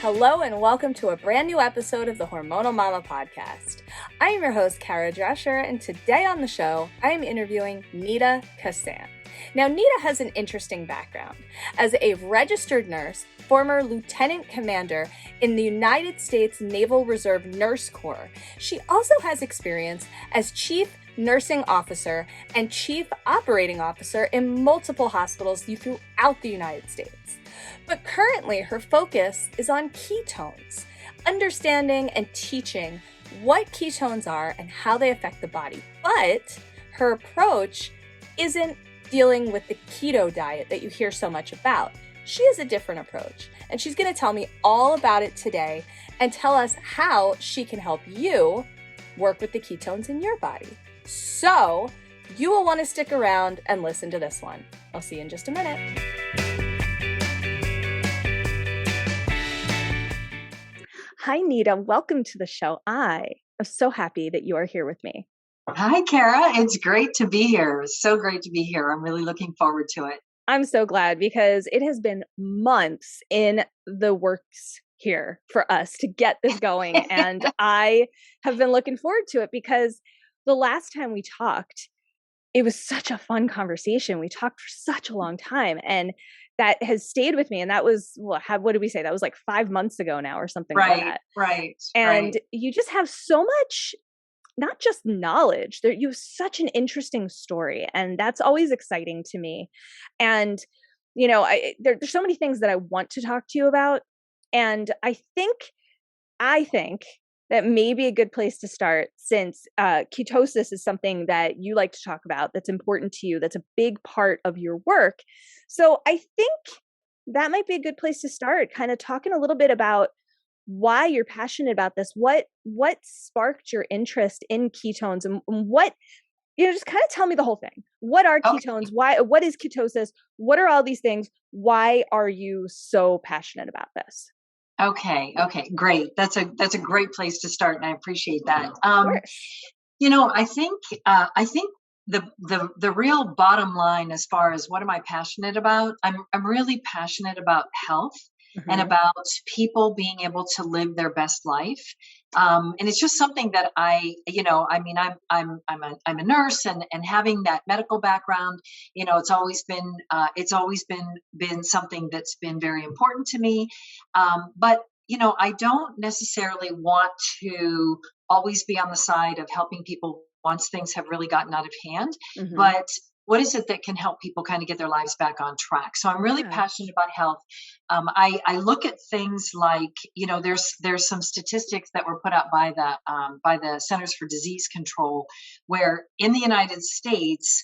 Hello and welcome to a brand new episode of the Hormonal Mama podcast. I am your host, Kara Drescher, and today on the show, I am interviewing Nita Kasan. Now, Nita has an interesting background. As a registered nurse, former lieutenant commander in the United States Naval Reserve Nurse Corps, she also has experience as chief nursing officer and chief operating officer in multiple hospitals throughout the United States. But currently, her focus is on ketones, understanding and teaching what ketones are and how they affect the body. But her approach isn't dealing with the keto diet that you hear so much about. She has a different approach, and she's going to tell me all about it today and tell us how she can help you work with the ketones in your body. So, you will want to stick around and listen to this one. I'll see you in just a minute. Hi, Nita. Welcome to the show. I am so happy that you are here with me. Hi, Kara. It's great to be here. So great to be here. I'm really looking forward to it. I'm so glad because it has been months in the works here for us to get this going. And I have been looking forward to it because the last time we talked, it was such a fun conversation. We talked for such a long time, and that has stayed with me. And that was, what did we say? That was like 5 months ago now or something like that. Right. And you just have so much, not just knowledge, you have such an interesting story. And that's always exciting to me. And, you know, there's so many things that I want to talk to you about. And I think that may be a good place to start, since ketosis is something that you like to talk about, that's important to you, that's a big part of your work. So I think that might be a good place to start, kind of talking a little bit about why you're passionate about this, what sparked your interest in ketones, and what, just kind of tell me the whole thing. What are ketones? What is ketosis? What are all these things? Why are you so passionate about this? Okay, great. That's a great place to start, and I appreciate that. Of course. I think the real bottom line, as far as what am I passionate about, I'm really passionate about health. Mm-hmm. And about people being able to live their best life. And it's just something that I'm a nurse, and having that medical background, it's always been something that's been very important to me. But I don't necessarily want to always be on the side of helping people once things have really gotten out of hand. Mm-hmm. But what is it that can help people kind of get their lives back on track? So I'm really passionate about health. I look at things like, there's some statistics that were put out by the Centers for Disease Control, where in the United States,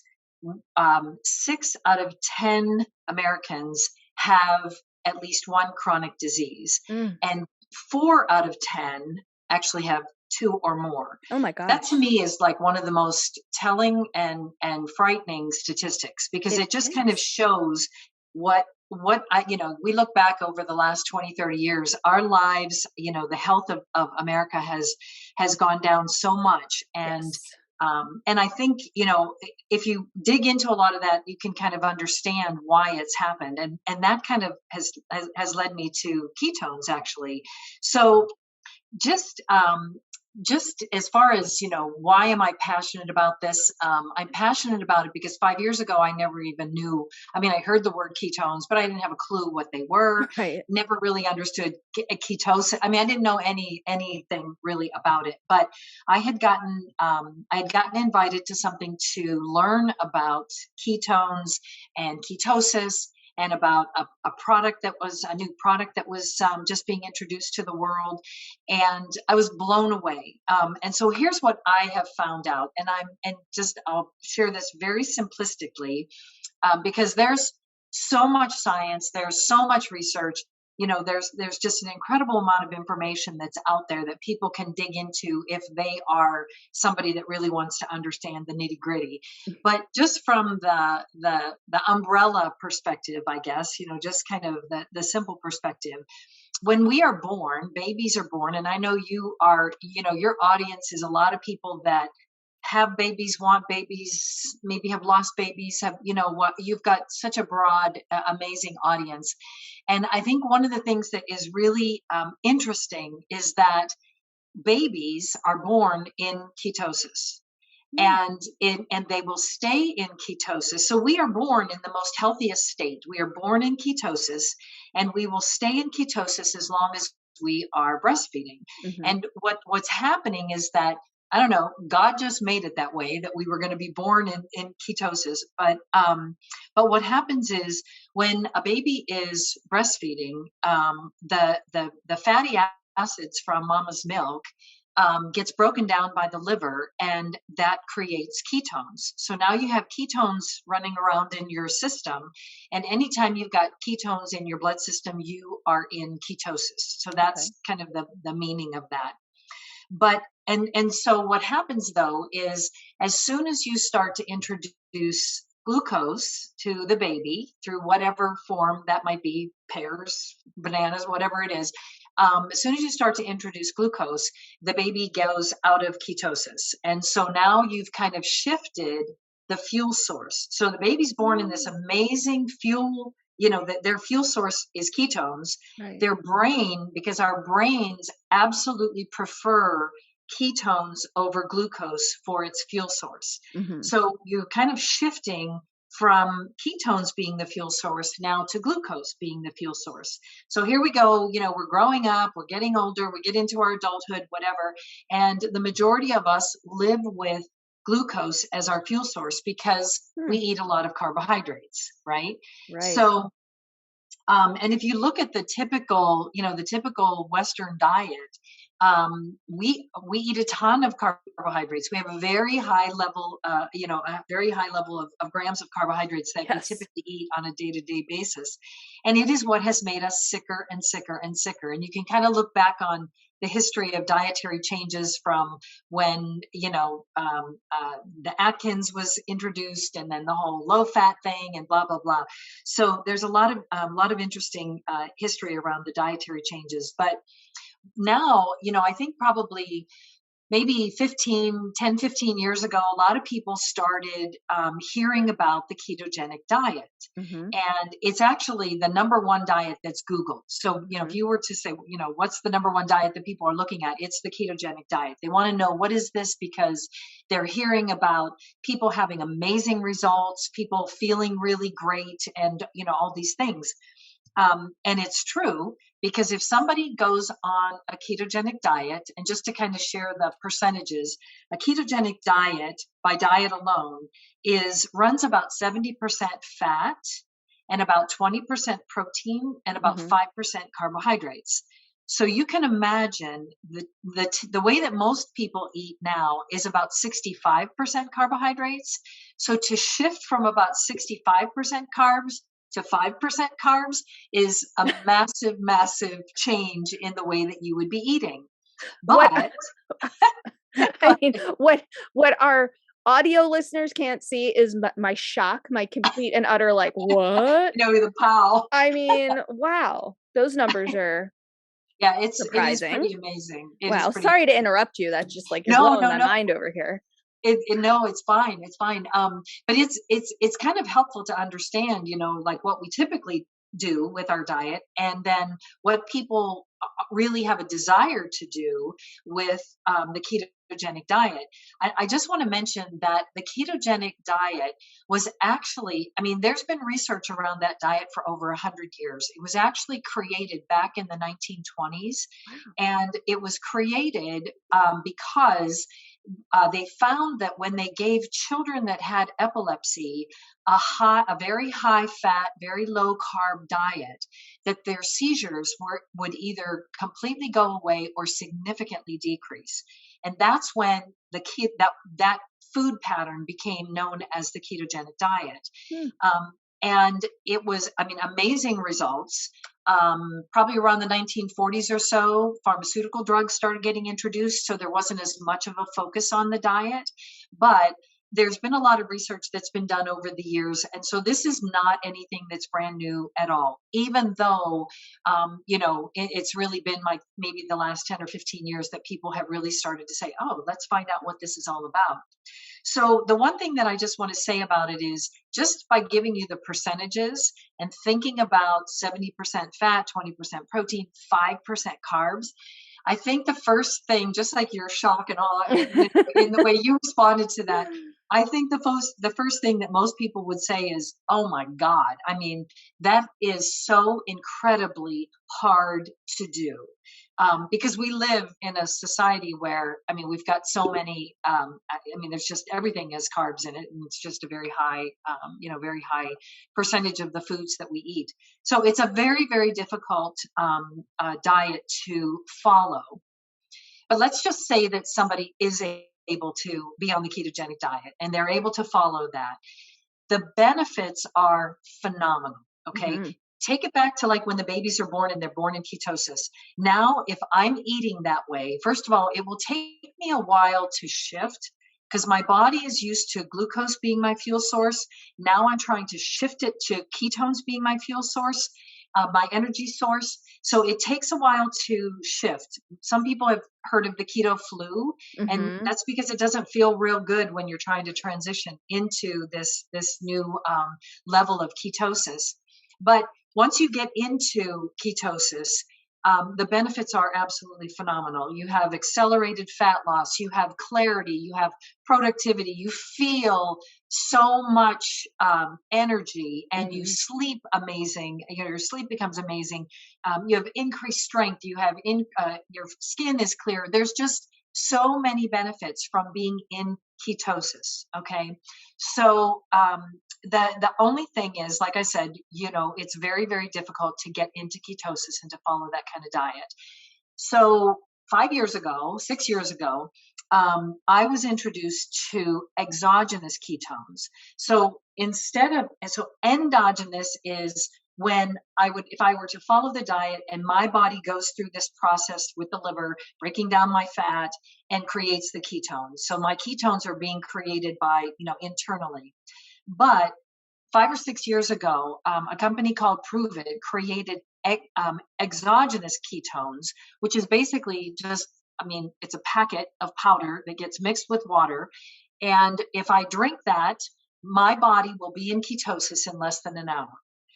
6 out of 10 Americans have at least one chronic disease, and 4 out of 10 actually have 2 or more. Oh my God. That to me is like one of the most telling and frightening statistics, because it just kind of shows what we look back over the last 20, 30 years, our lives, the health of America has gone down so much. And, and I think, if you dig into a lot of that, you can kind of understand why it's happened. And that kind of has led me to ketones, actually. So just as far as, why am I passionate about this? I'm passionate about it because 5 years ago, I never even knew. I mean, I heard the word ketones, but I didn't have a clue what they were. Right. Never really understood ketosis. I mean, I didn't know anything really about it, but I had gotten invited to something to learn about ketones and ketosis, and about a new product that was just being introduced to the world. And I was blown away. And so here's what I have found out. I'll share this very simplistically, because there's so much science, there's so much research. There's just an incredible amount of information that's out there that people can dig into if they are somebody that really wants to understand the nitty gritty. But just from the umbrella perspective, I guess, just kind of the simple perspective, when we are born, babies are born, and I know you are, your audience is a lot of people that have babies, want babies, maybe have lost babies, have, what, you've got such a broad, amazing audience. And I think one of the things that is really interesting is that babies are born in ketosis. And they will stay in ketosis. So we are born in the most healthiest state. We are born in ketosis, and we will stay in ketosis as long as we are breastfeeding. Mm-hmm. And what's happening is that, I don't know, God just made it that way, that we were going to be born in ketosis. But what happens is when a baby is breastfeeding, the fatty acids from mama's milk gets broken down by the liver, and that creates ketones. So now you have ketones running around in your system, and anytime you've got ketones in your blood system, you are in ketosis. So that's kind of the meaning of that. But and so what happens though is, as soon as you start to introduce glucose to the baby through whatever form that might be, pears, bananas, whatever it is, as soon as you start to introduce glucose, the baby goes out of ketosis. And so now you've kind of shifted the fuel source. So the baby's born in this amazing fuel, their fuel source is ketones. Right. Their brain, because our brains absolutely prefer ketones over glucose for its fuel source. Mm-hmm. So you're kind of shifting from ketones being the fuel source now to glucose being the fuel source. So here we go, we're growing up, we're getting older, we get into our adulthood, whatever. And the majority of us live with glucose as our fuel source because we eat a lot of carbohydrates, right? Right. So, and if you look at the typical Western diet, we eat a ton of carbohydrates. We have a very high level, of grams of carbohydrates that we typically eat on a day-to-day basis. And it is what has made us sicker and sicker and sicker. And you can kind of look back on the history of dietary changes from when, the Atkins was introduced, and then the whole low-fat thing and blah, blah, blah. So there's a lot of interesting history around the dietary changes. But now, I think probably maybe 15 years ago, a lot of people started hearing about the ketogenic diet. Mm-hmm. And it's actually the number one diet that's Googled. So, if you were to say, what's the number one diet that people are looking at, it's the ketogenic diet. They want to know, what is this? Because they're hearing about people having amazing results, people feeling really great, and, all these things. And it's true, because if somebody goes on a ketogenic diet, and just to kind of share the percentages, a ketogenic diet by diet alone runs about 70% fat and about 20% protein and about 5% carbohydrates. So you can imagine the way that most people eat now is about 65% carbohydrates. So to shift from about 65% carbs to 5% carbs is a massive, massive change in the way that you would be eating. But I mean, what our audio listeners can't see is my shock, my complete and utter what? The pow. I mean, wow, those numbers are surprising. It is pretty amazing. Wow, sorry to interrupt you. That's just is blowing my mind over here. No, it's fine. It's fine. But it's kind of helpful to understand, what we typically do with our diet, and then what people really have a desire to do with the ketogenic diet. I just want to mention that the ketogenic diet was actually, there's been research around that diet for over 100 years. It was actually created back in the 1920s, and it was created because they found that when they gave children that had epilepsy a very high fat, very low carb diet, that their seizures would either completely go away or significantly decrease. And that's when that food pattern became known as the ketogenic diet. And it was, amazing results. Probably around the 1940s or so, pharmaceutical drugs started getting introduced, so there wasn't as much of a focus on the diet. But there's been a lot of research that's been done over the years. And so this is not anything that's brand new at all, even though, it's really been like maybe the last 10 or 15 years that people have really started to say, oh, let's find out what this is all about. So the one thing that I just want to say about it is just by giving you the percentages and thinking about 70% fat, 20% protein, 5% carbs, I think the first thing, just like your shock and awe in the way you responded to that, I think the first thing that most people would say is, "Oh my God!" I mean, that is so incredibly hard to do, because we live in a society where, I mean, we've got so many. I mean, there's just everything has carbs in it, and it's just a very high, very high percentage of the foods that we eat. So it's a very, very difficult diet to follow. But let's just say that somebody is able to be on the ketogenic diet and they're able to follow that. The benefits are phenomenal. Okay. Mhm. Take it back to like when the babies are born and they're born in ketosis. Now, if I'm eating that way, first of all, it will take me a while to shift because my body is used to glucose being my fuel source. Now I'm trying to shift it to ketones being my fuel source, my energy source. So it takes a while to shift. Some people have heard of the keto flu, and Mhm. that's because it doesn't feel real good when you're trying to transition into this new level of ketosis. But once you get into ketosis, the benefits are absolutely phenomenal. You have accelerated fat loss, you have clarity, you have productivity, you feel so much energy, and you Mhm. sleep amazing. Your sleep becomes amazing. You have increased strength. Your skin is clear. There's just so many benefits from being in ketosis. Okay, so the only thing is, like I said, it's very, very difficult to get into ketosis and to follow that kind of diet. So 5 years ago, 6 years ago, I was introduced to exogenous ketones. So endogenous is when if I were to follow the diet and my body goes through this process with the liver, breaking down my fat and creates the ketones. So my ketones are being created by, internally. But 5 or 6 years ago, a company called Prove It created exogenous ketones, which is basically just, I mean, it's a packet of powder that gets mixed with water. And if I drink that, my body will be in ketosis in less than an hour.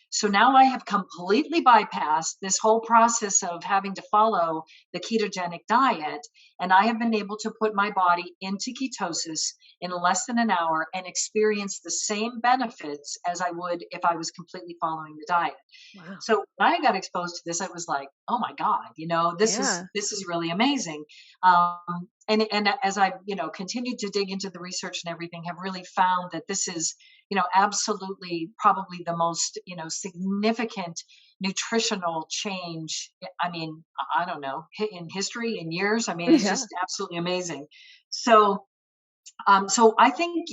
So now I have completely bypassed this whole process of having to follow the ketogenic diet. And I have been able to put my body into ketosis in less than an hour and experience the same benefits as I would if I was completely following the diet. Wow. So when I got exposed to this, I was like, "Oh my God, this is Yeah. this is really amazing." And as I continued to dig into the research and everything, have really found that this is absolutely probably the most significant nutritional change. I mean, I don't know, in history, in years. I mean, it's Yeah. just absolutely amazing. So I think,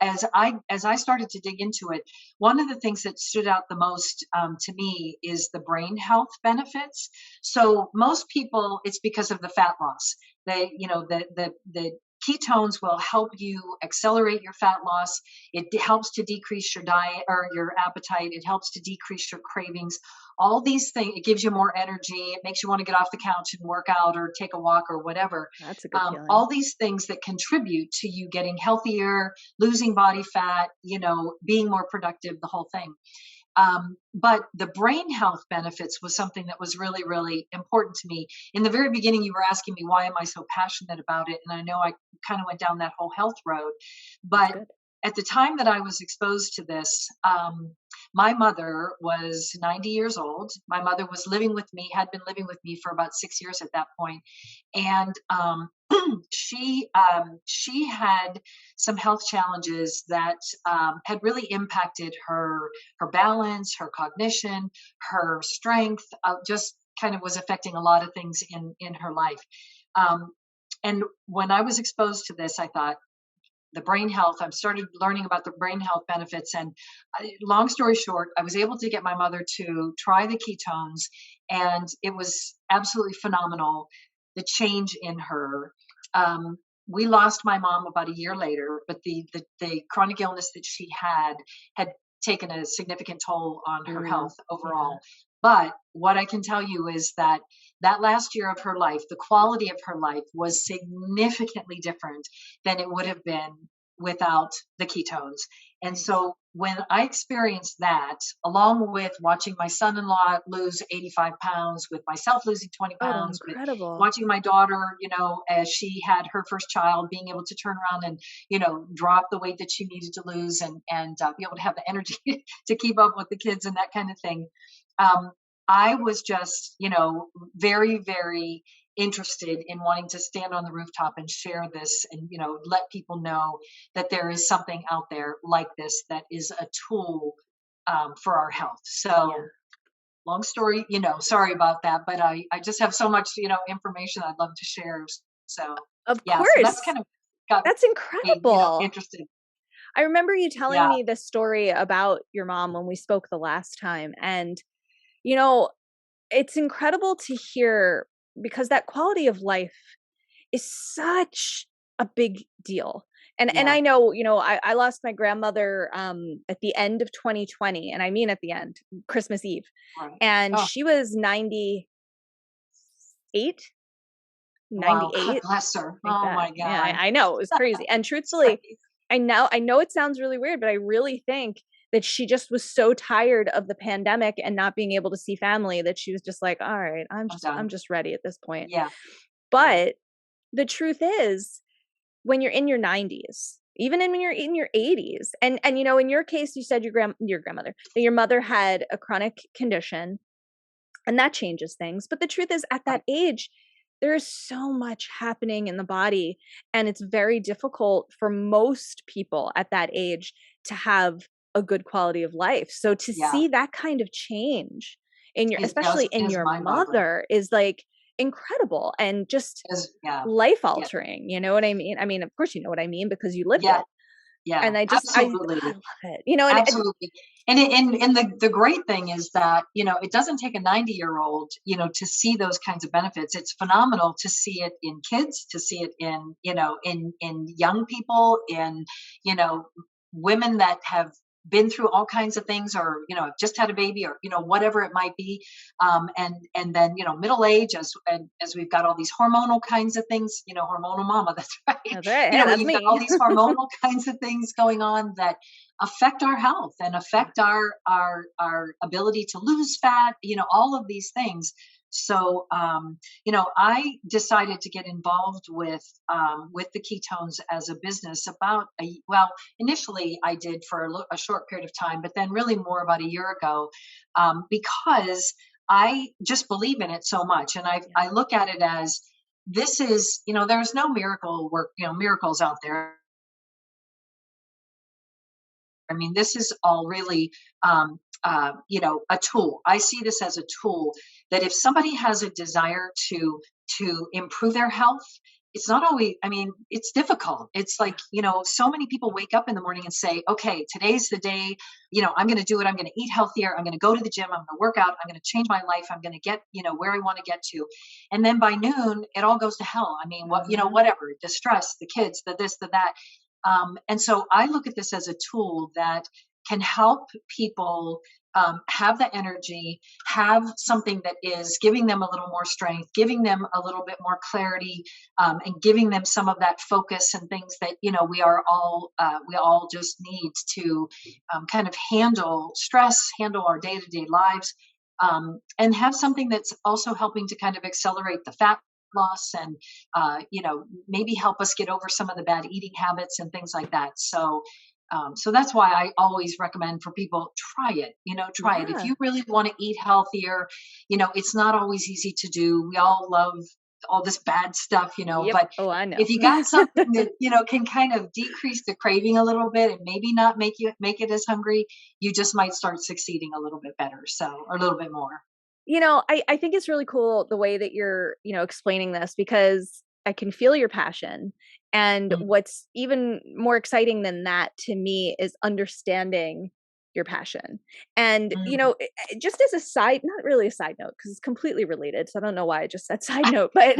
as I started to dig into it, one of the things that stood out the most to me is the brain health benefits. So most people, it's because of the fat loss. The ketones will help you accelerate your fat loss. It helps to decrease your diet or your appetite. It helps to decrease your cravings. All these things. It gives you more energy. It makes you want to get off the couch and work out or take a walk or whatever. That's a good feeling. All these things that contribute to you getting healthier, losing body fat, being more productive, the whole thing. But the brain health benefits was something that was really, really important to me. In the very beginning, you were asking me, why am I so passionate about it? And I know I kind of went down that whole health road. That's But good. at the time that I was exposed to this, my mother was 90 years old. My mother was living with me, had been living with me for about 6 years at that point. And she had some health challenges that had really impacted her balance, her cognition, her strength. Just kind of was affecting a lot of things in her life. Um, and when I was exposed to this, I thought, the brain health. I started learning about the brain health benefits. And long story short, I was able to get my mother to try the ketones, and it was absolutely phenomenal, the change in her. we lost my mom about a year later, but the chronic illness that she had taken a significant toll on her Ooh, health yeah. overall. But what I can tell you is that that last year of her life, the quality of her life was significantly different than it would have been without the ketones. And Nice. so when I experienced that, along with watching my son in law lose 85 pounds, with myself losing 20 Oh, pounds, with incredible. watching my daughter, as she had her first child, being able to turn around and, drop the weight that she needed to lose, and be able to have the energy to keep up with the kids and that kind of thing. Um, I was just, very, very interested in wanting to stand on the rooftop and share this and, let people know that there is something out there like this that is a tool for our health. Yeah. So, long story, sorry about that, but I just have so much, information I'd love to share. So, Of yeah, so that's course. kind of got That's me, incredible. interested. I remember you telling Yeah, me the story about your mom when we spoke the last time. And, you know, it's incredible to hear because that quality of life is such a big deal. And yeah, I know, I lost my grandmother at the end of 2020, and I mean at the end, Christmas Eve. right. And Oh, she was 98, wow. God 98, bless her. like Oh that. my Yeah, God. I know, it was crazy. And It's truthfully, crazy. I know it sounds really weird, but I really think that she just was so tired of the pandemic and not being able to see family that she was just like, all right, I'm I'm done. just ready at this point. Yeah, yeah, But the truth is, when you're in your 90s, even when you're in your 80s, and in your case, you said your grandmother, that your mother had a chronic condition, and that changes things. But the truth is, at that right. age, there is so much happening in the body, and it's very difficult for most people at that age to have a good quality of life. So to Yeah, see that kind of change in your, it especially does in is your mind boggling. mother, is like incredible and just Is yeah, life yeah, altering. You know what I mean? I mean, of course, you know what I mean because you lived yeah, it. yeah. And I Absolutely. love it. And Absolutely. And the great thing is that, it doesn't take a 90-year-old, to see those kinds of benefits. It's phenomenal to see it in kids, to see it in, in young people, in, you know, women that have been through all kinds of things, or, have just had a baby, or, whatever it might be. And then, middle age, and as we've got all these hormonal kinds of things, hormonal mama, that's right. that's right. Hey, But that's you've got all me. these hormonal kinds of things going on that affect our health and Yeah. affect our ability to lose fat, all of these things. So, I decided to get involved with the ketones as a business about well, initially I did for a short period of time, but then really more about a year ago, because I just believe in it so much, and Yeah. I look at it as this is, there's no miracle work, miracles out there. I mean, this is all really, a tool. I see this as a tool that if somebody has a desire to improve their health, it's not always. I mean, it's difficult. It's like, Yeah. so many people wake up in the morning and say, "Okay, today's the day. I'm going to do it. I'm going to eat healthier. I'm going to go to the gym. I'm going to work out. I'm going to change my life. I'm going to get, where I want to get to." And then by noon, it all goes to hell. I mean, Mhm. whatever, the stress, the kids, the this, the that. And so I look at this as a tool that can help people have the energy, have something that is giving them a little more strength, giving them a little bit more clarity, and giving them some of that focus and things that we all just need to kind of handle stress, handle our day to day lives, and have something that's also helping to kind of accelerate the fat loss, and maybe help us get over some of the bad eating habits and things like that. So that's why I always recommend for people, try it. Try it if Yeah. you really want to eat healthier. It's not always easy to do. We all love all this bad stuff, Yep. but Oh, I know. if you got something that can kind of decrease the craving a little bit and maybe not make it as hungry, you just might start succeeding a little bit better, so, or a little bit more. I think it's really cool the way that you're, explaining this because I can feel your passion. And Mm, what's even more exciting than that to me is understanding your passion. And, mm. just as a side, not really a side note, because it's completely related. So I don't know why I just said side note, but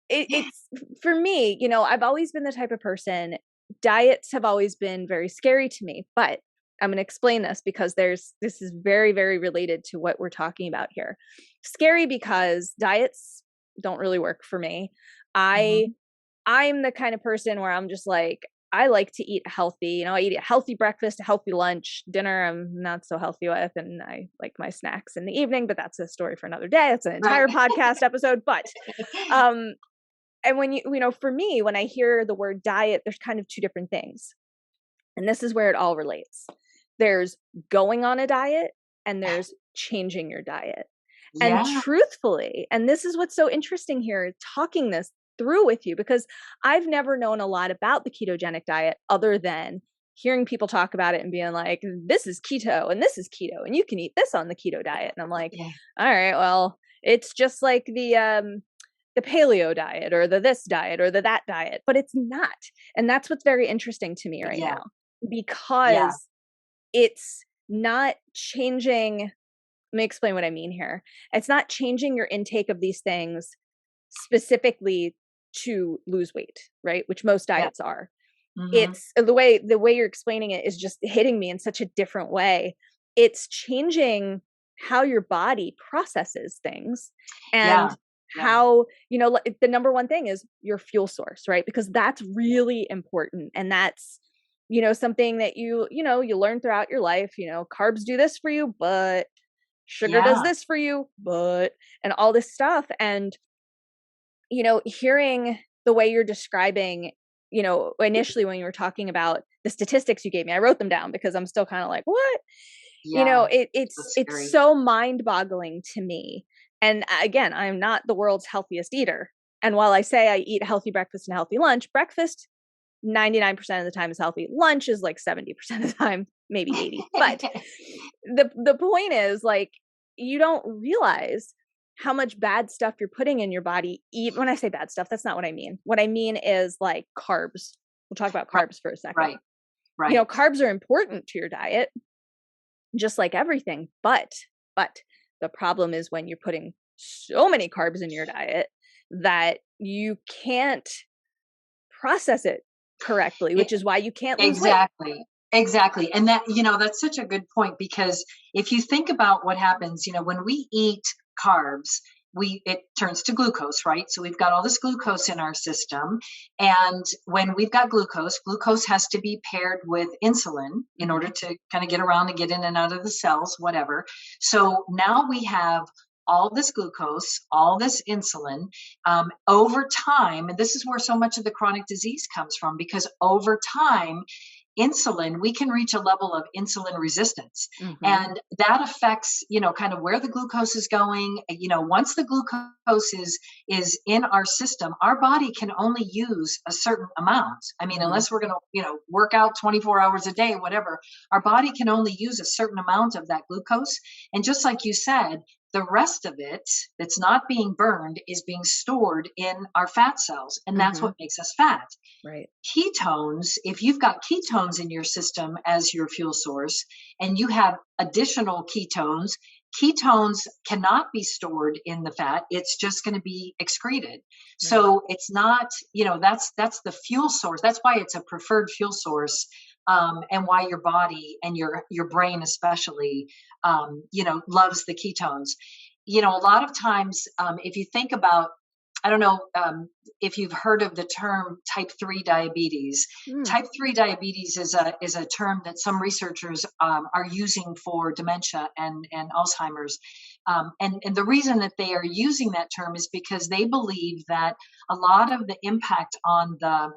it's for me, I've always been the type of person, diets have always been very scary to me, but I'm going to explain this because this is very, very related to what we're talking about here. Scary because diets don't really work for me. Mhm. I'm the kind of person where I'm just like, I like to eat healthy. I eat a healthy breakfast, a healthy lunch, dinner I'm not so healthy with, and I like my snacks in the evening, but that's a story for another day. That's an Right. entire podcast episode. But um and when for me, when I hear the word diet, there's kind of two different things. And this is where it all relates. There's going on a diet and there's changing your diet. And Yeah. truthfully, and this is what's so interesting here, talking this through with you, because I've never known a lot about the ketogenic diet other than hearing people talk about it and being like, this is keto and this is keto and you can eat this on the keto diet. And I'm like, Yeah. all right, well, it's just like the paleo diet or the this diet or the that diet, but it's not. And that's what's very interesting to me right Yeah. now, Yeah. because it's not changing. Let me explain what I mean here. It's not changing your intake of these things specifically to lose weight, right? Which most Yeah. diets are. Mhm. It's the way you're explaining it is just hitting me in such a different way. It's changing how your body processes things, Yeah. and Yeah. how, the number one thing is your fuel source, right? Because that's really important, and that's something that you learn throughout your life. Carbs do this for you, but sugar does Yeah. this for you, but, and all this stuff. And hearing the way you're describing, initially when you were talking about the statistics you gave me, I wrote them down because I'm still kind of like, what? Yeah. It's That's it's scary. so mind-boggling to me. And again, I'm not the world's healthiest eater. And while I say I eat a healthy breakfast and a healthy lunch, breakfast 99% of the time is healthy. Lunch is like 70% of the time, maybe 80. But the point is, like, you don't realize how much bad stuff you're putting in your body. Even when I say bad stuff, that's not what I mean. What I mean is like carbs. We'll talk about Right. carbs for a second. Right. Right. Carbs are important to your diet, just like everything. But the problem is when you're putting so many carbs in your diet that you can't process it correctly, It, which is why you can't lose weight. exactly. Exactly. And that's such a good point, because if you think about what happens, when we eat carbs, it turns to glucose, right? So we've got all this glucose in our system. And when we've got glucose has to be paired with insulin in order Mhm. to kind of get around and get in and out of the cells, whatever. So now we have all this glucose, all this insulin, over time. And this is where so much of the chronic disease comes from, because over time, insulin, we can reach a level of insulin resistance. Mhm. And that affects, kind of where the glucose is going. Once the glucose is in our system, our body can only use a certain amount. I mean, Mhm. unless we're going to, work out 24 hours a day, whatever, our body can only use a certain amount of that glucose. And just like you said, the rest of it that's not being burned is being stored in our fat cells. And that's what Mhm. makes us fat. Right. Ketones, if you've got ketones in your system as your fuel source and you have additional ketones cannot be stored in the fat. It's just going to be excreted. Right. So it's not, that's the fuel source. That's why it's a preferred fuel source. And why your body and your brain especially, loves the ketones. A lot of times, if you think about, I don't know, if you've heard of the term type 3 diabetes. Mm. Type 3 diabetes is a term that some researchers are using for dementia and Alzheimer's. And the reason that they are using that term is because they believe that a lot of the impact on the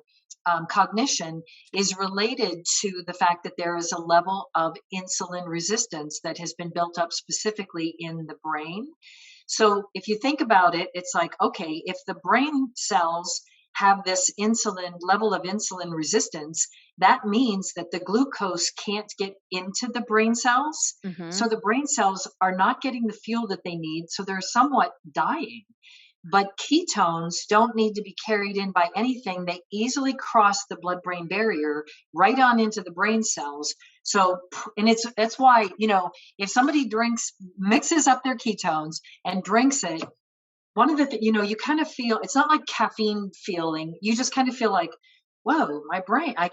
cognition is related to the fact that there is a level of insulin resistance that has been built up specifically in the brain. So if you think about it, it's like, okay, if the brain cells have this insulin level of insulin resistance, that means that the glucose can't get into the brain cells. So Mhm. the brain cells are not getting the fuel that they need. So they're somewhat dying. But ketones don't need to be carried in by anything. They easily cross the blood-brain barrier right on into the brain cells. So, and that's why, if somebody mixes up their ketones and drinks it, one of the you kind of feel, it's not like caffeine feeling. You just kind of feel like, whoa, my brain, I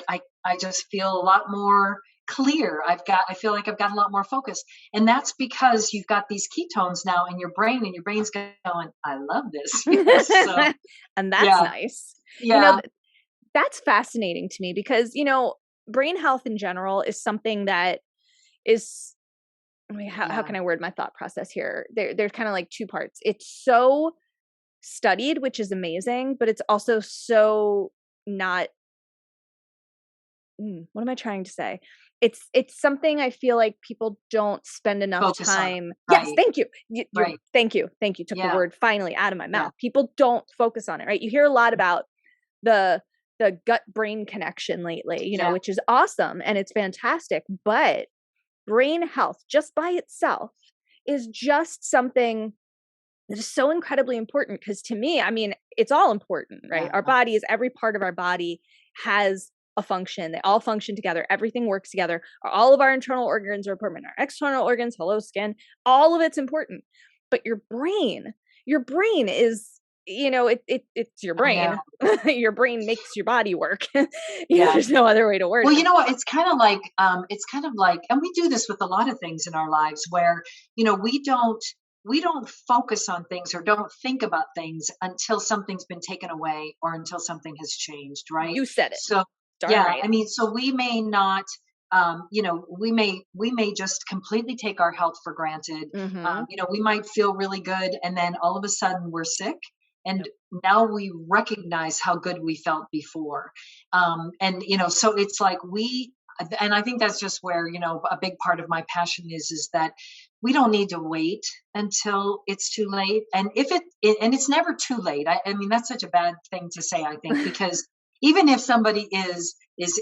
just feel a lot more clear. I feel like I've got a lot more focus. And that's because you've got these ketones now in your brain, and your brain's going, I love this. So And that's yeah, nice. yeah, That's fascinating to me because, brain health in general is something that is, I mean, how yeah. can I word my thought process here? There's kind of like two parts. It's so studied, which is amazing, but it's also so not, what am I trying to say? It's something I feel like people don't spend enough Focus on it. time. Yes, Right, thank you. right. Thank you. Thank you. Took the Yeah, word finally out of my yeah, mouth. People don't focus on it, right? You hear a lot about the gut brain connection lately, yeah, which is awesome and it's fantastic, but brain health just by itself is just something that is so incredibly important because to me, I mean, it's all important, right? yeah, Our bodies, every part of our body has a function. They all function together. Everything works together. All of our internal organs are important. Our external organs, hello, skin, all of it's important. But your brain is, it's your I know. brain. Your brain makes your body work. Yeah. There's no other way to word Well, it. you know what? It's kind of like, and we do this with a lot of things in our lives where, we don't focus on things or don't think about things until something's been taken away or until something has changed, right? You said it. So, Darn yeah, right. I mean, so we may not, we may just completely take our health for granted. Mm-hmm. We might feel really good, and then all of a sudden we're sick, and Yep. now we recognize how good we felt before. And so it's like and I think that's just where a big part of my passion is that we don't need to wait until it's too late. And and it's never too late. I mean, that's such a bad thing to say, I think, because even if somebody is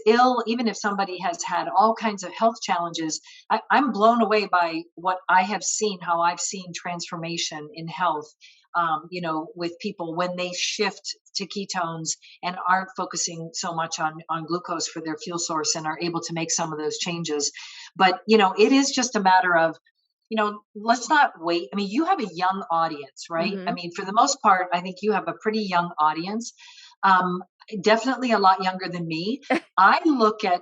ill, even if somebody has had all kinds of health challenges, I'm blown away by what I have seen, how I've seen transformation in health, with people when they shift to ketones and aren't focusing so much on glucose for their fuel source and are able to make some of those changes. But it is just a matter of, let's not wait. I mean, you have a young audience, right? I Mm-hmm. mean, for the most part, I think you have a pretty young audience. Um, Definitely a lot younger than me. I look at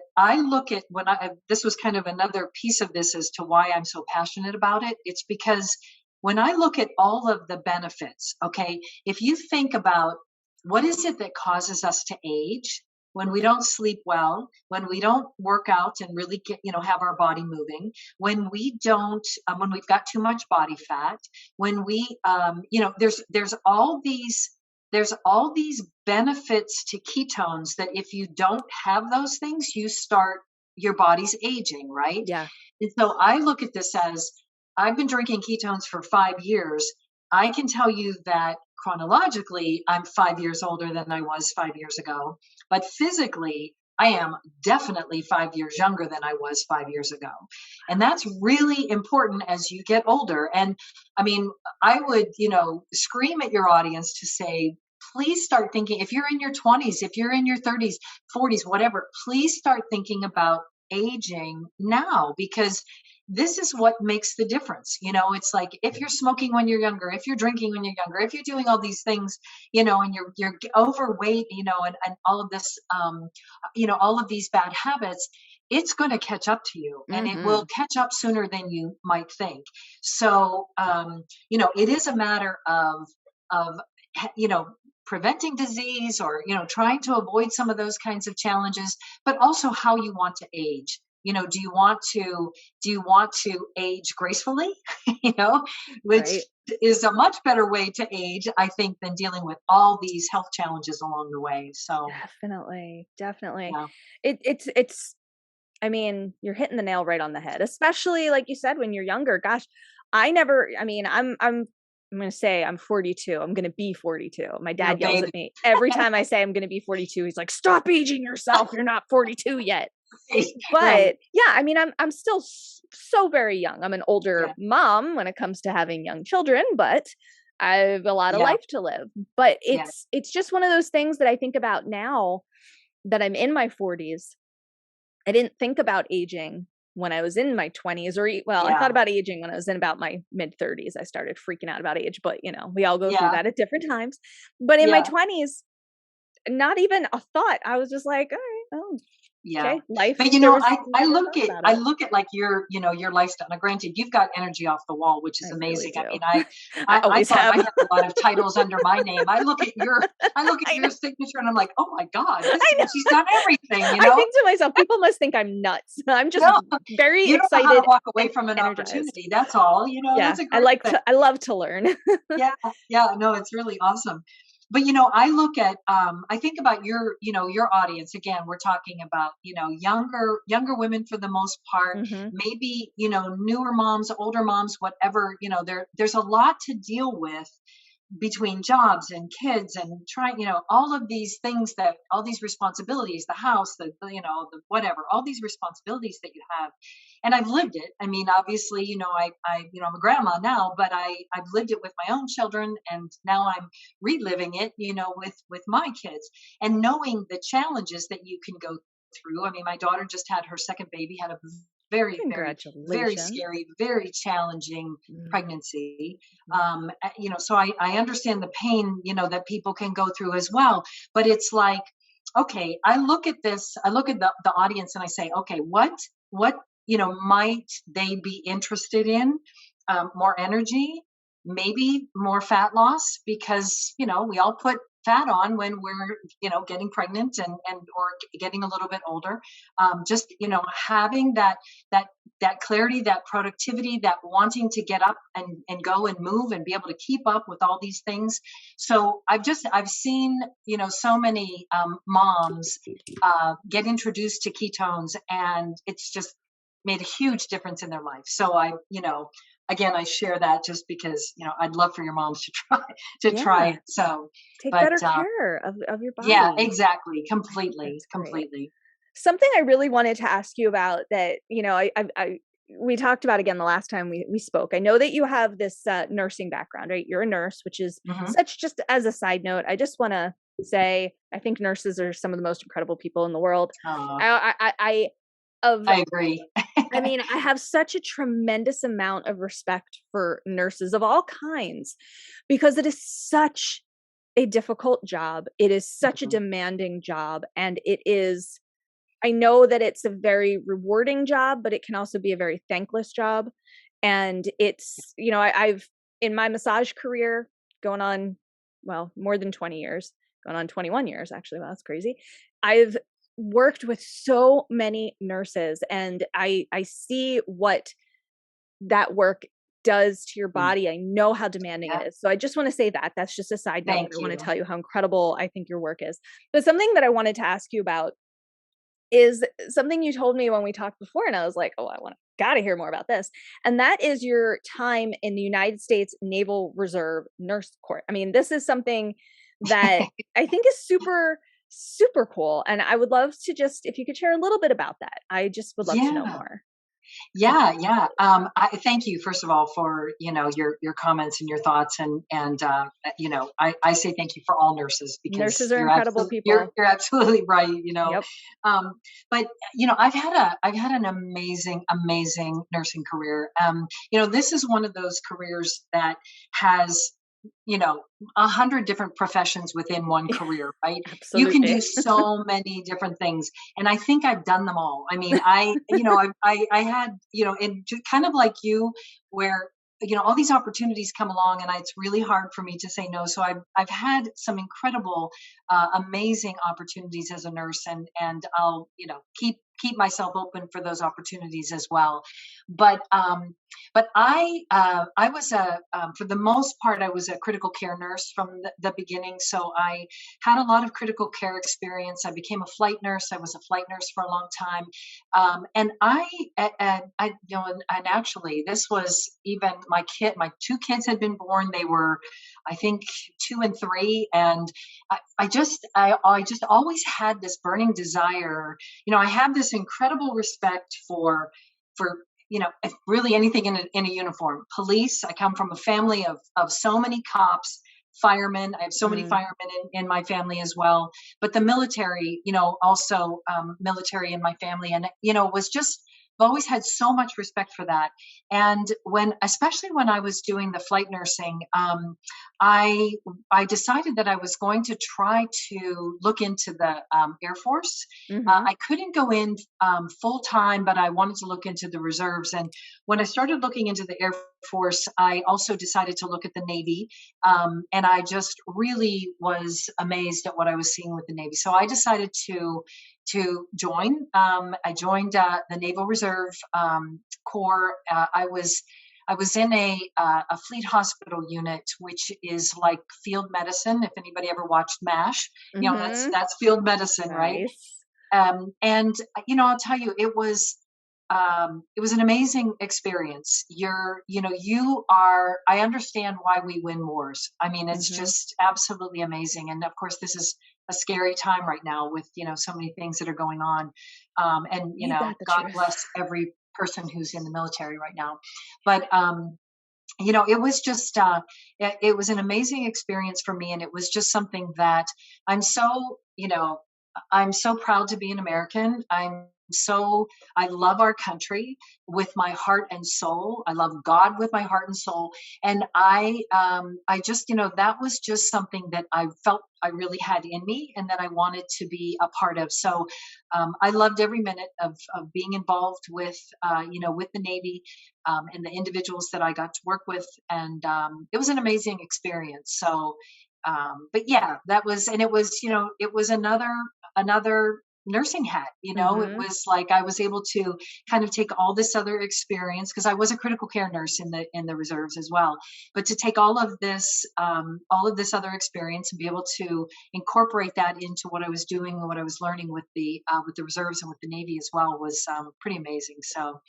this was kind of another piece of this as to why I'm so passionate about it. It's because when I look at all of the benefits, okay, if you think about what is it that causes us to age, when we don't sleep well, when we don't work out and really get, have our body moving, when we don't, when we've got too much body fat, when we, there's all these benefits to ketones that if you don't have those things, your body's aging, right? Yeah. And so I look at this as, I've been drinking ketones for 5 years. I can tell you that chronologically, I'm 5 years older than I was 5 years ago, but physically, I am definitely 5 years younger than I was 5 years ago. And that's really important as you get older. And I mean, I would, scream at your audience to say, please start thinking, if you're in your 20s, if you're in your 30s, 40s, whatever, please start thinking about aging now, because this is what makes the difference. It's like if you're smoking when you're younger, if you're drinking when you're younger, if you're doing all these things, and you're overweight, and all of this, all of these bad habits, it's going to catch up to you, and it Mm-hmm. will catch up sooner than you might think. So, it is a matter of, you know, preventing disease, or trying to avoid some of those kinds of challenges, but also how you want to age. Do you want to age gracefully? you know which Right. is a much better way to age, I think, than dealing with all these health challenges along the way. So Definitely. Definitely. yeah, It's I mean, you're hitting the nail right on the head, especially like you said when you're younger. Gosh, I mean, I'm going to say I'm 42. I'm going to be 42. My you're a dad yells baby. at me every time I say I'm going to be 42. He's like, "Stop aging yourself. You're not 42 yet." Right. But yeah, I mean, I'm still so very young. I'm an older Yeah. mom when it comes to having young children, but I have a lot of Yeah. life to live. But Yeah. it's just one of those things that I think about now that I'm in my 40s. I didn't think about aging when I was in my 20s, I thought about aging when I was in about my mid 30s. I started freaking out about age, but we all go through that at different times. But in my 20s, not even a thought. I was just like, all right, oh, yeah. okay, life. But I look at like your lifestyle. Now, granted, you've got energy off the wall, which is I really amazing. do. I mean, I I always thought have. I had a lot of titles under my name. I look at your I know. signature and I'm like, oh my God, I know. she's done everything, I think to myself, people must think I'm nuts. I'm just No, very you don't know how excited to walk away and from an energized. opportunity. That's all. Yeah, That's a great thing. I love to learn. Yeah, yeah, no, it's really awesome. But I look at I think about your audience. Again, we're talking about, younger women for the most part, Hmm. maybe, newer moms, older moms, whatever, there's a lot to deal with between jobs and kids and trying, all of these things, that all these responsibilities, the house, the whatever, all these responsibilities that you have. And I've lived it. I mean, obviously, I'm a grandma now, but I've lived it with my own children, and now I'm reliving it, with my kids, and knowing the challenges that you can go through. I mean, my daughter just had her second baby, had a very, very, very Congratulations. scary, very challenging Mhm. pregnancy. So I understand the pain, that people can go through as well. But it's like, okay, I look at this, I look at the audience and I say, okay, what, might they be interested in? More energy, maybe more fat loss, because, we all put fat on when we're, getting pregnant and or getting a little bit older. Just, having that that clarity, that productivity, that wanting to get up and go and move and be able to keep up with all these things. So I've seen, so many moms get introduced to ketones, and it's just made a huge difference in their life. So again, I share that just because, I'd love for your moms to try Yeah. it. So, Take but better care of your yeah, body. exactly. Completely, That's great. completely. Something I really wanted to ask you about that, we talked about again the last time we spoke. I know that you have this nursing background, right? You're a nurse, which is Hmm. such, just as a side note, I just want to say, I think nurses are some of the most incredible people in the world. I of I agree. I mean, I have such a tremendous amount of respect for nurses of all kinds, because it is such a difficult job. It is such a Mhm. demanding job. And I know that it's a very rewarding job, but it can also be a very thankless job. And I've, in my massage career, going on, well, more than 20 years, going on 21 years, actually. Wow, that's crazy. I've worked with so many nurses, and I see what that work does to your Mm. body. I know how demanding it Yeah, is. So I just want to say that. That's just a side note, thank but I want to you. tell you how incredible I think your work is. But something that I wanted to ask you about is something you told me when we talked before, and I was like, oh, gotta hear more about this. And that is your time in the United States Naval Reserve Nurse Corps. I mean, this is something that I think is super, super cool. And I would love to just, if you could share a little bit about that. I just would love to know Yeah. more. Yeah, yeah. I thank you, first of all, for, your comments and your thoughts, and I say thank you for all nurses, because Nurses are incredible people. you're absolutely right. Yep. Um, but I've had an amazing nursing career. This is one of those careers that has, 100 different professions within one career, right? You can do Absolutely. so many different things, and I think I've done them all. I mean, I had, and kind of like you, where, all these opportunities come along, and it's really hard for me to say no. So I've had some incredible, amazing opportunities as a nurse, and I'll, keep myself open for those opportunities as well. But I was for the most part, I was a critical care nurse from the beginning. So I had a lot of critical care experience. I became a flight nurse. I was a flight nurse for a long time. And and actually this was even my two kids had been born. They were, I think, 2 and 3. And I just always had this burning desire. I have this incredible respect for really anything in a uniform. Police. I come from a family of so many cops, firemen. I have so many Mm, firemen in my family as well. But the military, also military in my family, and was just always had so much respect for that. And especially when I was doing the flight nursing, I I decided that I was going to try to look into the Air Force. Mm-hmm. I couldn't go in full time, but I wanted to look into the reserves. And when I started looking into the Air Force, I also decided to look at the Navy. And I just really was amazed at what I was seeing with the Navy. So I decided to join. I joined the Naval Reserve Corps. I was in a fleet hospital unit, which is like field medicine. If anybody ever watched MASH, Mm-hmm. that's field medicine, right? Nice. And I'll tell you, it was an amazing experience. You are. I understand why we win wars. I mean, it's Mm-hmm. just absolutely amazing. And of course, this is a scary time right now with so many things that are going on. And Ain't that the God truth? bless every person who's in the military right now. But it was just it was an amazing experience for me, and it was just something that I'm so I'm so proud to be an American. I love our country with my heart and soul. I love God with my heart and soul. And I just, that was just something that I felt I really had in me and that I wanted to be a part of. So I loved every minute of being involved with the Navy, and the individuals that I got to work with. And it was an amazing experience. So, but yeah, and it was another nursing hat. It Mm-hmm. was like I was able to kind of take all this other experience, because I was a critical care nurse in the reserves as well. But to take all of this other experience and be able to incorporate that into what I was doing and what I was learning with the reserves and with the Navy as well was pretty amazing. So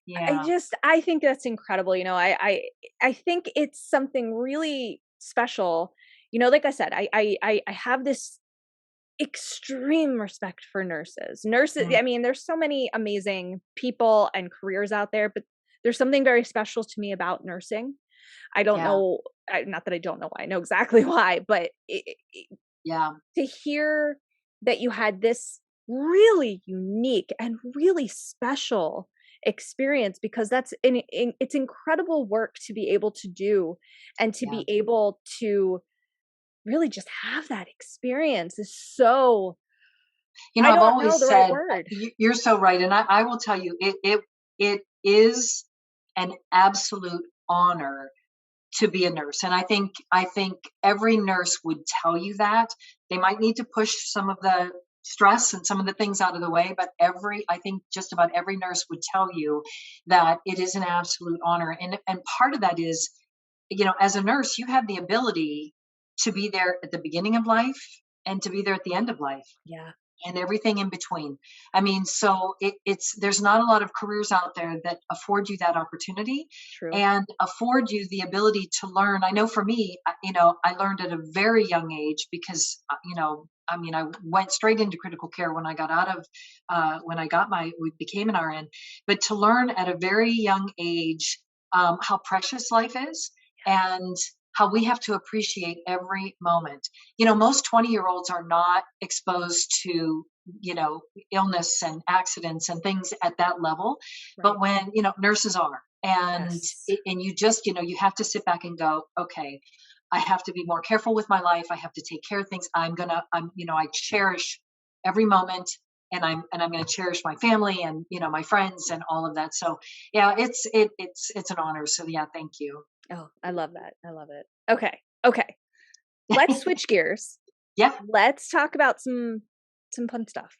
yeah. I think that's incredible. I think it's something really special. Like I said, I have this extreme respect for nurses. Nurses, Mm, I mean, there's so many amazing people and careers out there, but there's something very special to me about nursing. I don't yeah. know, not that I don't know why, I know exactly why, but Yeah. to hear that you had this really unique and really special experience, because it's incredible work to be able to do, and to Yeah. be able to really just have that experience is so, I I've don't know always the right said word. you're so right, and I will tell you, it is an absolute honor to be a nurse. And I think every nurse would tell you that. They might need to push some of the stress and some of the things out of the way, but I think just about every nurse would tell you that it is an absolute honor. And part of that is, as a nurse, you have the ability to be there at the beginning of life and to be there at the end of life Yeah, and everything in between. I mean, so it's there's not a lot of careers out there that afford you that opportunity true. and afford you the ability to learn. I know for me, I learned at a very young age because, I mean, I went straight into critical care when I got out of, we became an RN, but to learn at a very young age how precious life is and how we have to appreciate every moment. Most 20-year-olds are not exposed to, illness and accidents and things at that level. Right. But when, nurses are, Yes. and you just, you have to sit back and go, okay, I have to be more careful with my life. I have to take care of things. I cherish every moment, and I'm going to cherish my family and, my friends and all of that. So yeah, it's an honor. So yeah, thank you. Oh, I love that. I love it. Okay. Okay. Let's switch gears. Yeah. Let's talk about some fun stuff.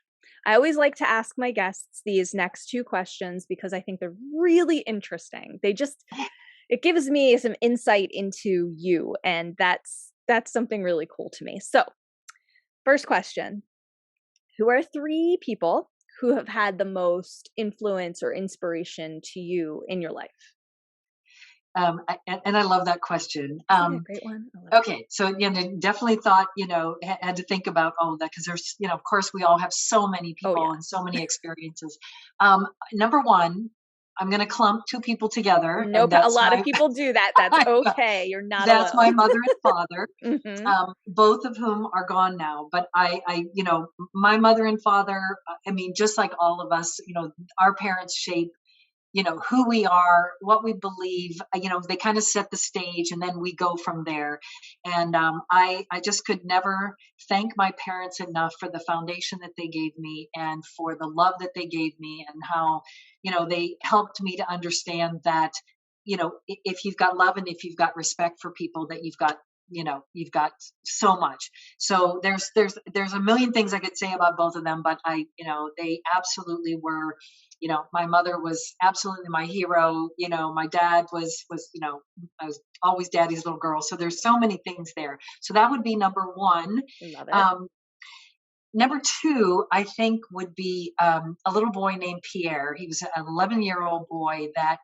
I always like to ask my guests these next two questions because I think they're really interesting. It gives me some insight into you, and that's something really cool to me. So, first question, who are three people who have had the most influence or inspiration to you in your life? And I love that question. Isn't it a great one? I love it. Okay, so definitely thought, had to think about all of that because there's, of course, we all have so many Oh people yeah. and so many experiences. Number one, I'm going to clump two people together, No, and a lot of people do that. That's okay. You're not that's alone. my mother and father, Mhm. both of whom are gone now. But my mother and father, I mean, just like all of us, our parents shape who we are, what we believe. They kind of set the stage, and then we go from there. And I just could never thank my parents enough for the foundation that they gave me, and for the love that they gave me, and how they helped me to understand that if you've got love and if you've got respect for people, that you've got so much. So there's a million things I could say about both of them, but they absolutely were. My mother was absolutely my hero. My dad was I was always daddy's little girl. So there's so many things there. So that would be number one. Love it. Number two, I think, would be a little boy named Pierre. He was an 11-year-old boy that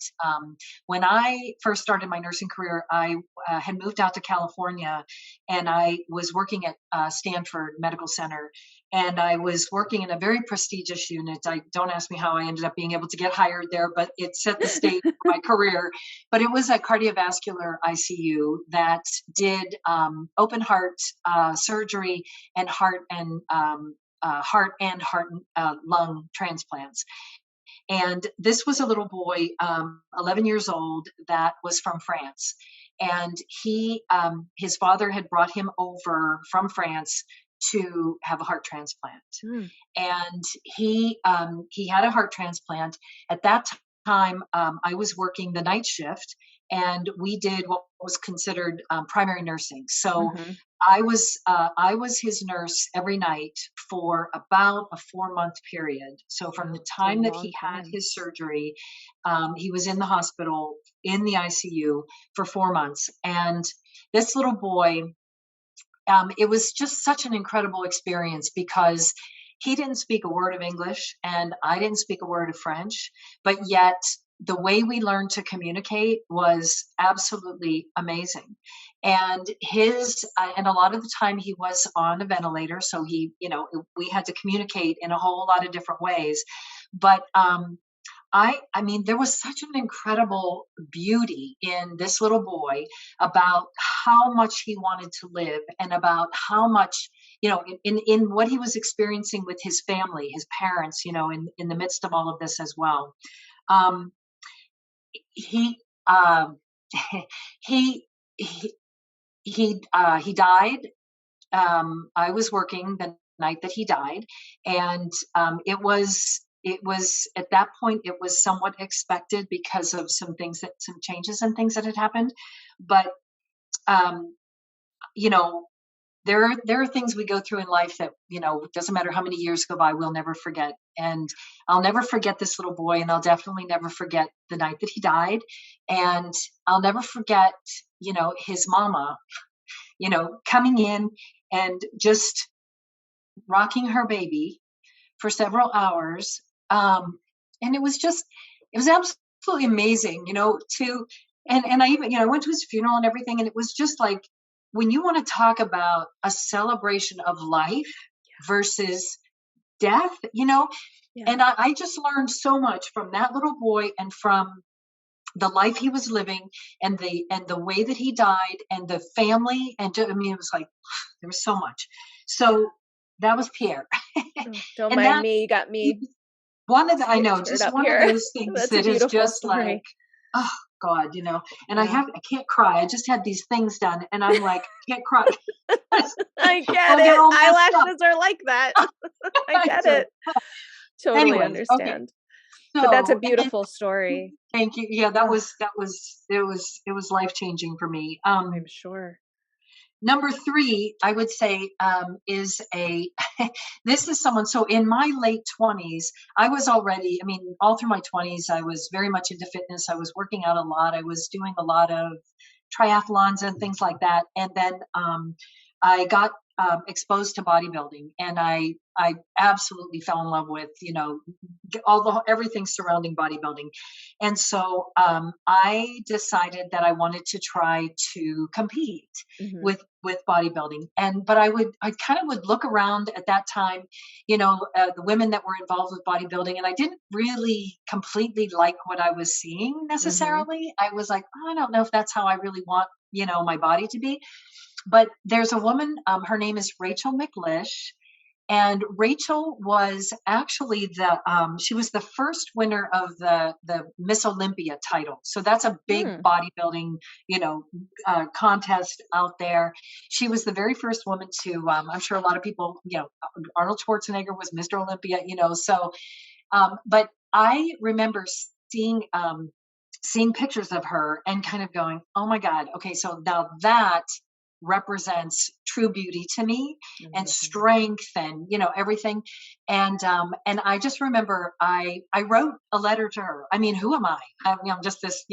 when I first started my nursing career, I had moved out to California, and I was working at Stanford Medical Center. And I was working in a very prestigious unit. Don't ask me how I ended up being able to get hired there, but it set the stage for my career. But it was a cardiovascular ICU that did open heart surgery and heart and lung transplants. And this was a little boy, 11 years old, that was from France. And his father had brought him over from France to have a heart transplant. And he had a heart transplant. At that time, I was working the night shift, and we did what was considered primary nursing. So I was his nurse every night for about a 4-month period. So from the time that he had his surgery, he was in the hospital in the ICU for 4 months. And this little boy, it was just such an incredible experience, because he didn't speak a word of English and I didn't speak a word of French, but yet the way we learned to communicate was absolutely amazing. And and a lot of the time he was on a ventilator. So we had to communicate in a whole lot of different ways. But I mean, there was such an incredible beauty in this little boy about how much he wanted to live, and about how much, in what he was experiencing with his family, his parents, in the midst of all of this as well. He, um, he, he, he died. I was working the night that he died, and it was at that point, it was somewhat expected because of some changes and things that had happened. But there are things we go through in life that doesn't matter how many years go by, we'll never forget. And I'll never forget this little boy, and I'll definitely never forget the night that he died. And I'll never forget his mama coming in and just rocking her baby for several hours. And it was absolutely amazing, and I even, I went to his funeral and everything. And it was just like, when you want to talk about a celebration of life versus death, and I just learned so much from that little boy, and from the life he was living, and the way that he died, and the family. And it was like, there was so much. So that was Pierre. Don't mind me. You got me. I know, just one here. of those things that is just story. Like, oh God, and I can't cry. I just had these things done, and I'm like, I can't cry. I get it. Eyelashes are like that. I get it. Totally Anyways, understand. Okay. So, but that's a beautiful story. Thank you. Yeah, it was life-changing for me. I'm sure. Number 3, I would say, is this is someone, so in my late 20s, I was already, all through my 20s, I was very much into fitness. I was working out a lot. I was doing a lot of triathlons and things like that. And then I got exposed to bodybuilding, and I absolutely fell in love with, everything surrounding bodybuilding. And so I decided that I wanted to try to compete with bodybuilding. But I kind of would look around at that time, the women that were involved with bodybuilding, and I didn't really completely like what I was seeing necessarily. I was like, I don't know if that's how I really want, my body to be. But there's a woman, her name is Rachel McLish, And Rachel was actually she was the first winner of the Miss Olympia title. So that's a big bodybuilding, contest out there. She was the very first woman to, I'm sure a lot of people, Arnold Schwarzenegger was Mr. Olympia, so, but I remember seeing pictures of her and kind of going, oh my God, okay, so now that represents true beauty to me and strength and everything. And I just remember I wrote a letter to her. I mean, who am I'm just this,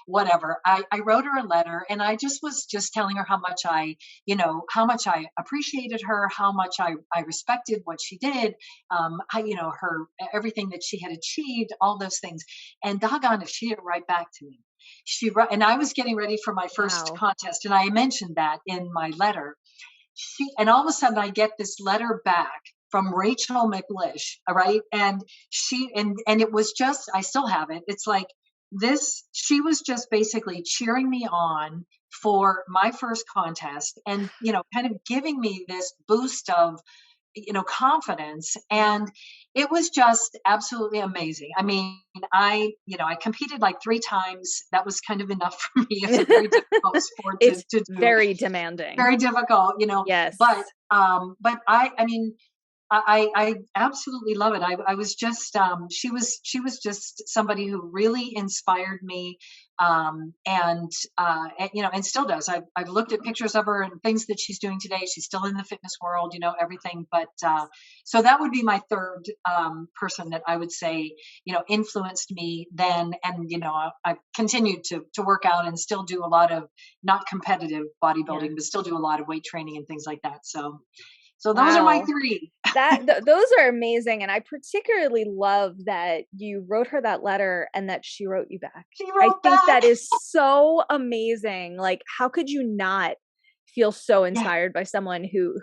whatever. I wrote her a letter, and I just was just telling her how much I appreciated her, how much I respected what she did, how, her, everything that she had achieved, all those things. And doggone if she didn't write back to me. And I was getting ready for my first contest, and I mentioned that in my letter. And all of a sudden I get this letter back from Rachel McLish. All right. And and it was just, I still have it. It's like this, she was just basically cheering me on for my first contest and, kind of giving me this boost of, confidence. And it was just absolutely amazing. I mean, I competed like 3 times. That was kind of enough for me. It's a very difficult sport it's to do. Very demanding. Very difficult, Yes. But I mean, I absolutely love it. I was just, she was just somebody who really inspired me. And still does. I've looked at pictures of her and things that she's doing today. She's still in the fitness world, everything. But, so that would be my third, person that I would say, influenced me then. And, I've continued to work out and still do a lot of not competitive bodybuilding, but still do a lot of weight training and things like that. So those are my 3. Those are amazing. And I particularly love that you wrote her that letter and that she wrote you back. I think that is so amazing. Like, how could you not feel so inspired by someone who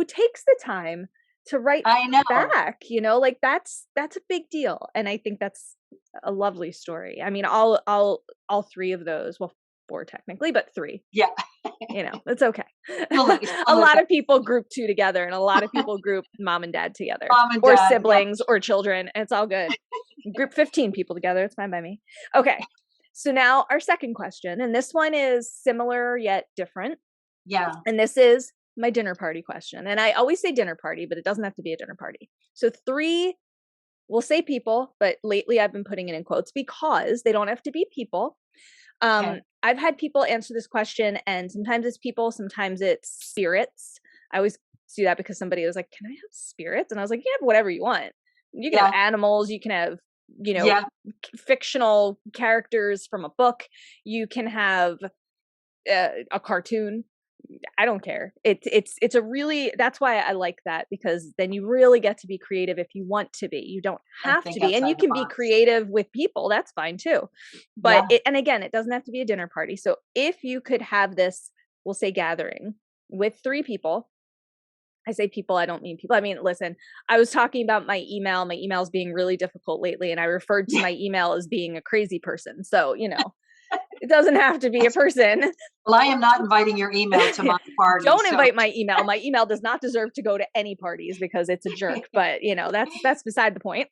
takes the time to write back, like that's a big deal. And I think that's a lovely story. I mean, all 3 of those, well, 4 technically, but 3. Yeah. It's okay. A lot of people group 2 together, and a lot of people group mom and dad together, or siblings, or children. And it's all good. Group 15 people together. It's fine by me. Okay. So now our second question, and this one is similar yet different. Yeah. And this is my dinner party question. And I always say dinner party, but it doesn't have to be a dinner party. So 3, we'll say people, but lately I've been putting it in quotes because they don't have to be people. Okay. I've had people answer this question, and sometimes it's people, sometimes it's spirits. I always do that because somebody was like, can I have spirits? And I was like, you can have whatever you want. You can have animals, you can have, fictional characters from a book. You can have a cartoon. I don't care. It's a really, that's why I like that, because then you really get to be creative if you want to be. You don't have to be, and you can be creative with people. That's fine too. But and again, it doesn't have to be a dinner party. So if you could have this, we'll say gathering with 3 people. I say people, I don't mean people. I mean, listen, I was talking about my email. My email's being really difficult lately, and I referred to my email as being a crazy person. So, it doesn't have to be a person. Well, I am not inviting your email to my party. Don't invite my email. My email does not deserve to go to any parties because it's a jerk. But that's beside the point.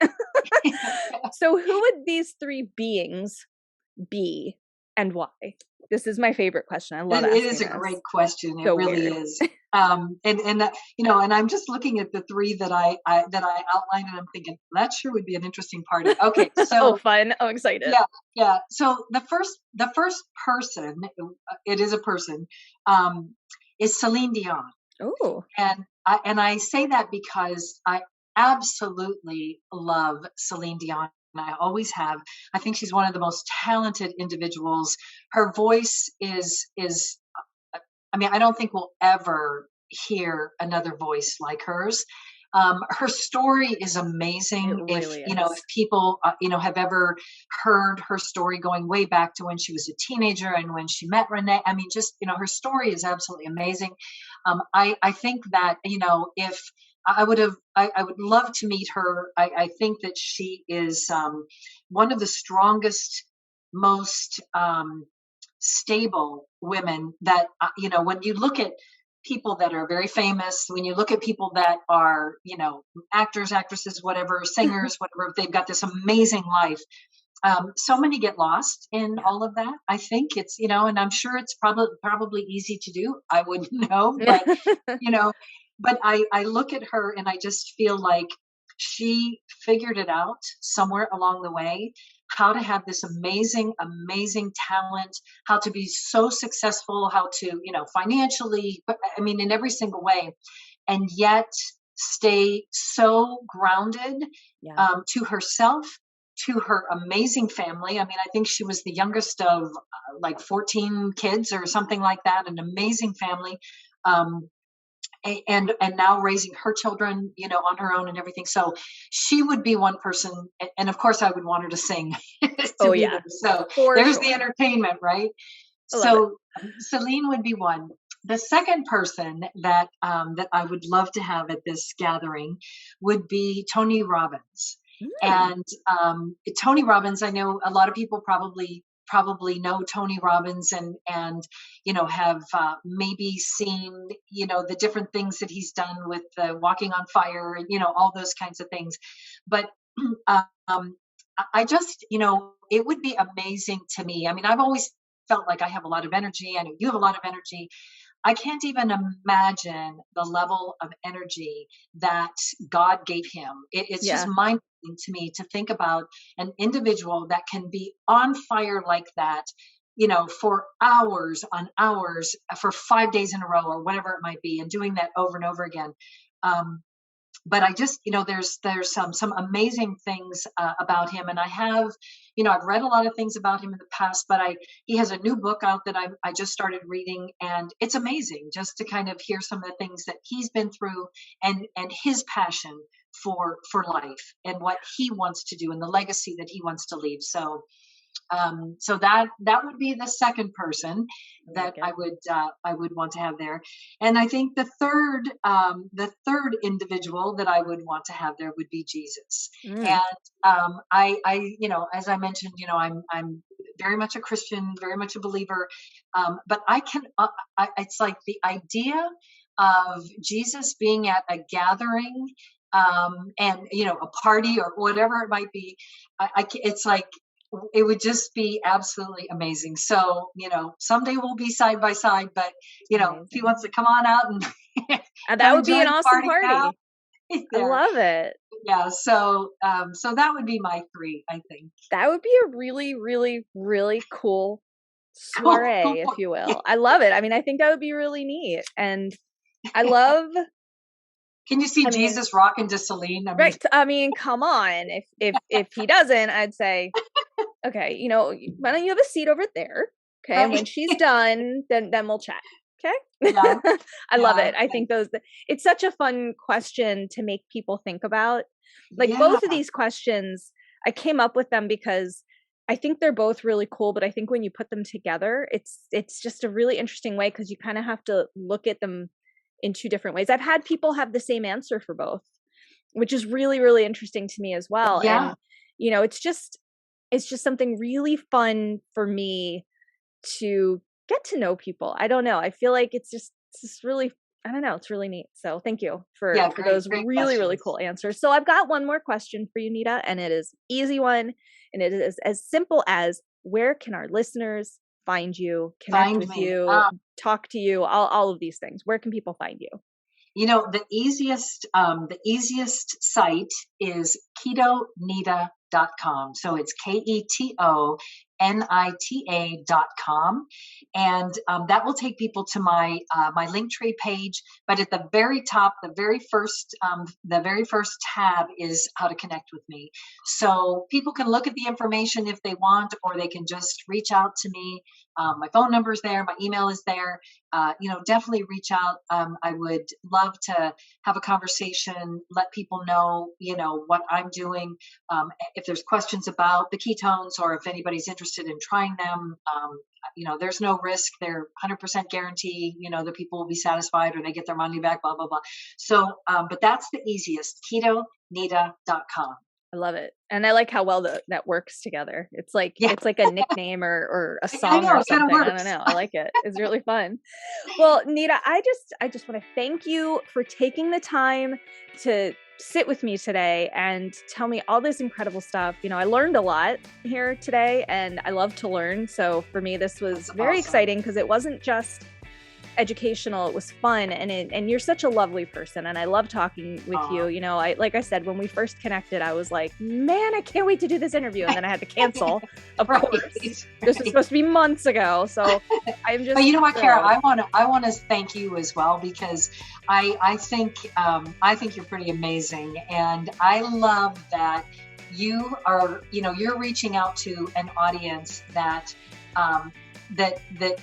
So who would these 3 beings be, and why? This is my favorite question. I love it. It is a great question. It really is. And I'm just looking at the 3 that I outlined, and I'm thinking that sure would be an interesting party. Okay, so fun! Oh, excited! Yeah. So the first person, it is a person, is Celine Dion. Oh, and I say that because I absolutely love Celine Dion. I always have. I think she's one of the most talented individuals. Her voice is I mean, I don't think we'll ever hear another voice like hers. Her story is amazing. If people, have ever heard her story going way back to when she was a teenager and when she met Renee, I mean, just, her story is absolutely amazing. I think that, if I would love to meet her. I think that she is one of the strongest, most stable women that, when you look at people that are very famous, when you look at people that are, actors, actresses, whatever, singers, whatever, they've got this amazing life. So many get lost in Yeah. all of that. I think it's, and I'm sure it's probably easy to do. I wouldn't know, but you know, but I look at her and I just feel like she figured it out somewhere along the way, how to have this amazing, amazing talent, how to be so successful, how to, financially, but I mean, in every single way, and yet stay so grounded Yeah. to herself, to her amazing family. I mean, I think she was the youngest of like 14 kids or something like that, an amazing family. Um, and now raising her children, on her own and everything. So she would be one person, and of course, I would want her to sing to Oh be yeah, there. So for there's the sure. entertainment, right? I love it. So Celine would be one. The second person that I would love to have at this gathering would be Tony Robbins. Mm, And Tony Robbins, I know a lot of people probably know Tony Robbins and have maybe seen the different things that he's done with Walking on Fire and all those kinds of things. But um, I just it would be amazing to me. I mean, I've always felt like I have a lot of energy. I know you have a lot of energy. I can't even imagine the level of energy that God gave him. It's just yeah. mind blowing to me to think about an individual that can be on fire like that, for hours on hours, for 5 days in a row or whatever it might be, and doing that over and over again. But I just, there's some amazing things about him, and I have, I've read a lot of things about him in the past, but he has a new book out that I just started reading, and it's amazing just to kind of hear some of the things that he's been through, and his passion for life and what he wants to do and the legacy that he wants to leave. So that would be the second person I that like it. I would want to have there. And I think the third individual that I would want to have there would be Jesus. Mm, And I as I mentioned, I'm very much a Christian, very much a believer. But it's like the idea of Jesus being at a gathering, and a party or whatever it might be. It's like it would just be absolutely amazing. So, someday we'll be side by side, but, if he amazing. wants to come on out and That come would and be join an the awesome party now, party. he's I there. love it. Yeah. So that would be my three, I think. That would be a really, really, really cool Cool. Cool. soiree, if you will. I love it. I mean, I think that would be really neat. And I love, Can you see I mean, Jesus rocking to Celine? I mean, right. I mean, come on. If he doesn't, I'd say, okay, why don't you have a seat over there? Okay. And when right. she's done, then we'll chat. Yeah. Okay. I love Yeah. it. I think it's such a fun question to make people think about. Like Yeah. both of these questions, I came up with them because I think they're both really cool, but I think when you put them together, it's just a really interesting way because you kind of have to look at them in two different ways. I've had people have the same answer for both, which is really, really interesting to me as well. Yeah. And it's just something really fun for me to get to know people. I don't know. I feel like it's just really, I don't know, it's really neat. So thank you Yeah. for those Great really, really questions. cool answers. So I've got one more question for you, Nita, and it is easy one, and it is as simple as where can our listeners find you, connect Find with me. you, talk to you, all of these things. Where can people find you? The easiest site is ketonita.com. So it's ketonita.com. And that will take people to my Linktree page. But at the very top, the very first tab is how to connect with me. So people can look at the information if they want, or they can just reach out to me. My phone number is there, my email is there. Definitely reach out. I would love to have a conversation, let people know, what I'm doing. If there's questions about the ketones, or if anybody's interested in trying them, there's no risk. They're 100% guarantee, the people will be satisfied or they get their money back, blah, blah, blah. So, but that's the easiest, ketonita.com. I love it. And I like how well that works together. It's like Yeah, it's like a nickname or a I song know or it kind of something. I don't works. know. I like it. It's really fun. Well, Nita, I just want to thank you for taking the time to sit with me today and tell me all this incredible stuff. I learned a lot here today and I love to learn. So for me, this was That's very awesome. exciting because it wasn't just educational, it was fun, and you're such a lovely person and I love talking with Aw. you. I like I said, when we first connected, I was like, man, I can't wait to do this interview, and then I had to cancel, of Right, course. This was right. supposed to be months ago, so I'm just But you know what, Kara, thrilled. I want to thank you as well, because I think you're pretty amazing, and I love that you are, you're reaching out to an audience that that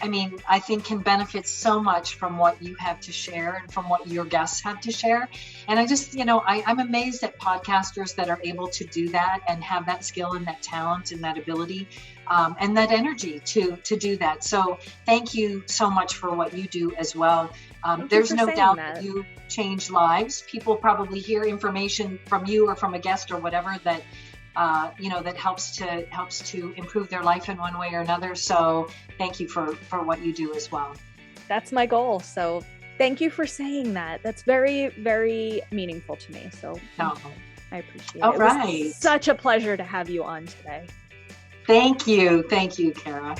I mean, I think can benefit so much from what you have to share and from what your guests have to share. And I just, I'm amazed at podcasters that are able to do that and have that skill and that talent and that ability, and that energy to do that. So thank you so much for what you do as well. Thank you There's for no saying doubt that. that you change lives. People probably hear information from you or from a guest or whatever that that helps to improve their life in one way or another. So thank you for what you do as well. That's my goal. So thank you for saying that. That's very, very meaningful to me. So No. I appreciate All it. It right. was such a pleasure to have you on today. Thank you, Kara.